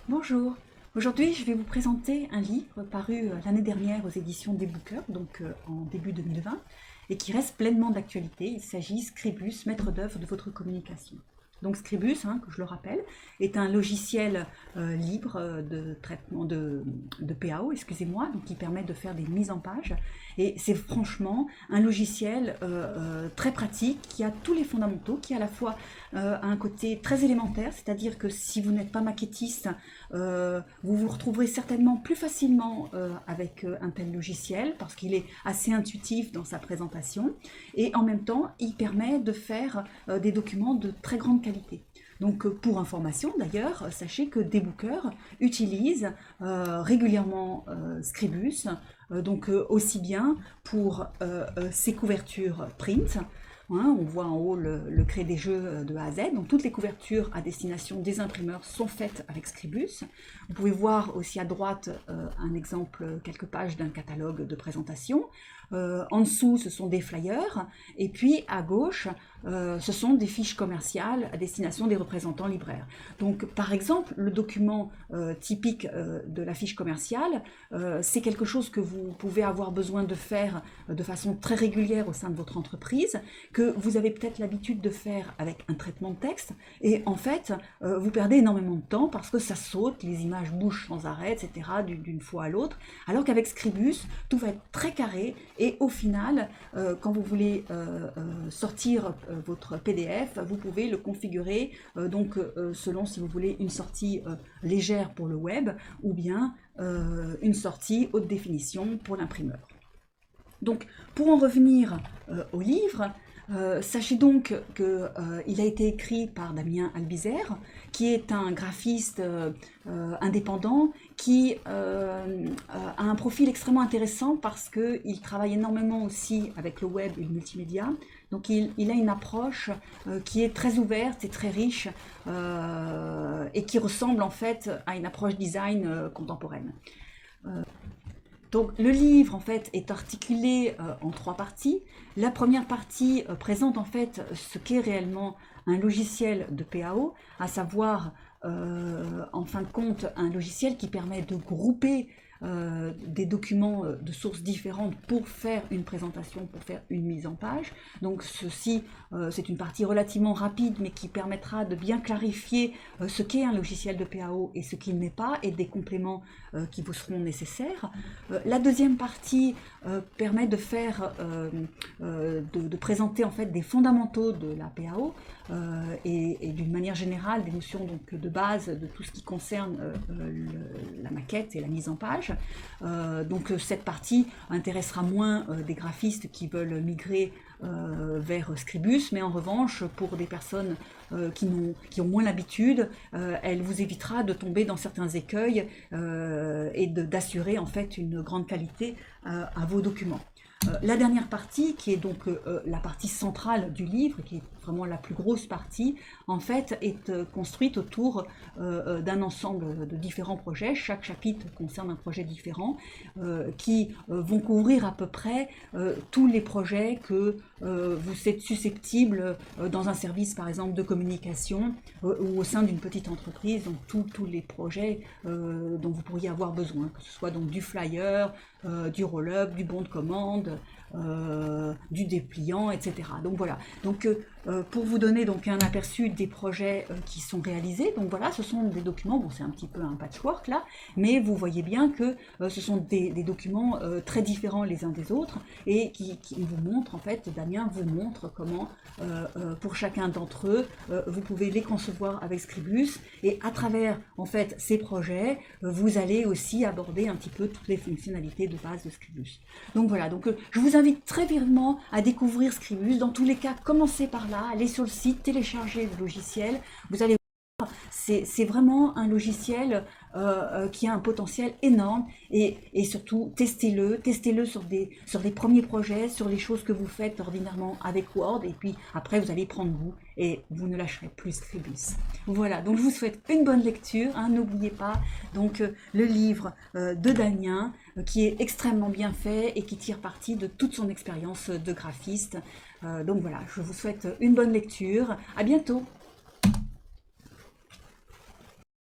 Bonjour, aujourd'hui je vais vous présenter un livre paru l'année dernière aux éditions des Bookers, donc en début 2020, et qui reste pleinement d'actualité. Il s'agit Scribus, maître d'œuvre de votre communication. Donc Scribus, que je le rappelle, est un logiciel libre de traitement de PAO, excusez-moi, donc qui permet de faire des mises en page. Et c'est franchement un logiciel très pratique qui a tous les fondamentaux, qui à la fois a un côté très élémentaire, c'est-à-dire que si vous n'êtes pas maquettiste, vous vous retrouverez certainement plus facilement avec un tel logiciel parce qu'il est assez intuitif dans sa présentation et en même temps il permet de faire des documents de très grande qualité. Donc pour information d'ailleurs, sachez que Debooker utilise régulièrement Scribus, donc aussi bien pour ses couvertures print. On voit en haut le cré des jeux de A à Z. Donc toutes les couvertures à destination des imprimeurs sont faites avec Scribus. Vous pouvez voir aussi à droite un exemple, quelques pages d'un catalogue de présentation. En dessous, ce sont des flyers. Et puis à gauche, ce sont des fiches commerciales à destination des représentants libraires. Donc par exemple, le document typique de la fiche commerciale, c'est quelque chose que vous pouvez avoir besoin de faire de façon très régulière au sein de votre entreprise, que vous avez peut-être l'habitude de faire avec un traitement de texte, et en fait, vous perdez énormément de temps parce que ça saute, les images bougent sans arrêt, etc., d'une fois à l'autre, alors qu'avec Scribus, tout va être très carré, et au final, quand vous voulez sortir votre PDF, vous pouvez le configurer selon si vous voulez une sortie légère pour le web, ou bien une sortie haute définition pour l'imprimeur. Donc, pour en revenir au livre, sachez donc qu'il a été écrit par Damien Albizer, qui est un graphiste indépendant qui a un profil extrêmement intéressant parce qu'il travaille énormément aussi avec le web et le multimédia. Donc il a une approche qui est très ouverte et très riche et qui ressemble en fait à une approche design contemporaine. Donc le livre en fait est articulé en trois parties. La première partie présente en fait ce qu'est réellement un logiciel de PAO, à savoir en fin de compte un logiciel qui permet de grouper des documents de sources différentes pour faire une présentation, pour faire une mise en page. Donc ceci, c'est une partie relativement rapide, mais qui permettra de bien clarifier ce qu'est un logiciel de PAO et ce qu'il n'est pas, et des compléments qui vous seront nécessaires. La deuxième partie permet de faire, de présenter en fait des fondamentaux de la PAO et d'une manière générale des notions donc, de base de tout ce qui concerne la maquette et la mise en page. Donc cette partie intéressera moins des graphistes qui veulent migrer vers Scribus, mais en revanche pour des personnes qui ont moins l'habitude, elle vous évitera de tomber dans certains écueils et d'assurer en fait une grande qualité à vos documents. La dernière partie, qui est donc la partie centrale du livre, qui est vraiment la plus grosse partie, en fait, est construite autour d'un ensemble de différents projets. Chaque chapitre concerne un projet différent qui vont couvrir à peu près tous les projets que vous êtes susceptible dans un service, par exemple, de communication ou au sein d'une petite entreprise, donc tous les projets dont vous pourriez avoir besoin, que ce soit donc du flyer, du roll-up, du bon de commande, du dépliant, etc. Donc voilà. Donc pour vous donner donc un aperçu des projets qui sont réalisés, donc voilà, ce sont des documents, bon c'est un petit peu un patchwork là, mais vous voyez bien que ce sont des documents très différents les uns des autres et qui vous montrent en fait, Damien vous montre comment pour chacun d'entre eux vous pouvez les concevoir avec Scribus, et à travers en fait ces projets vous allez aussi aborder un petit peu toutes les fonctionnalités de base de Scribus. Donc voilà, donc je vous invite très vivement à découvrir Scribus. Dans tous les cas, commencez par là, allez sur le site, téléchargez le logiciel, vous allez voir, c'est vraiment un logiciel qui a un potentiel énorme, et surtout testez-le sur des premiers projets, sur les choses que vous faites ordinairement avec Word, et puis après vous allez prendre goût et vous ne lâcherez plus Scribus. Voilà, donc je vous souhaite une bonne lecture, n'oubliez pas donc le livre de Damien qui est extrêmement bien fait et qui tire parti de toute son expérience de graphiste. Donc voilà, je vous souhaite une bonne lecture, à bientôt.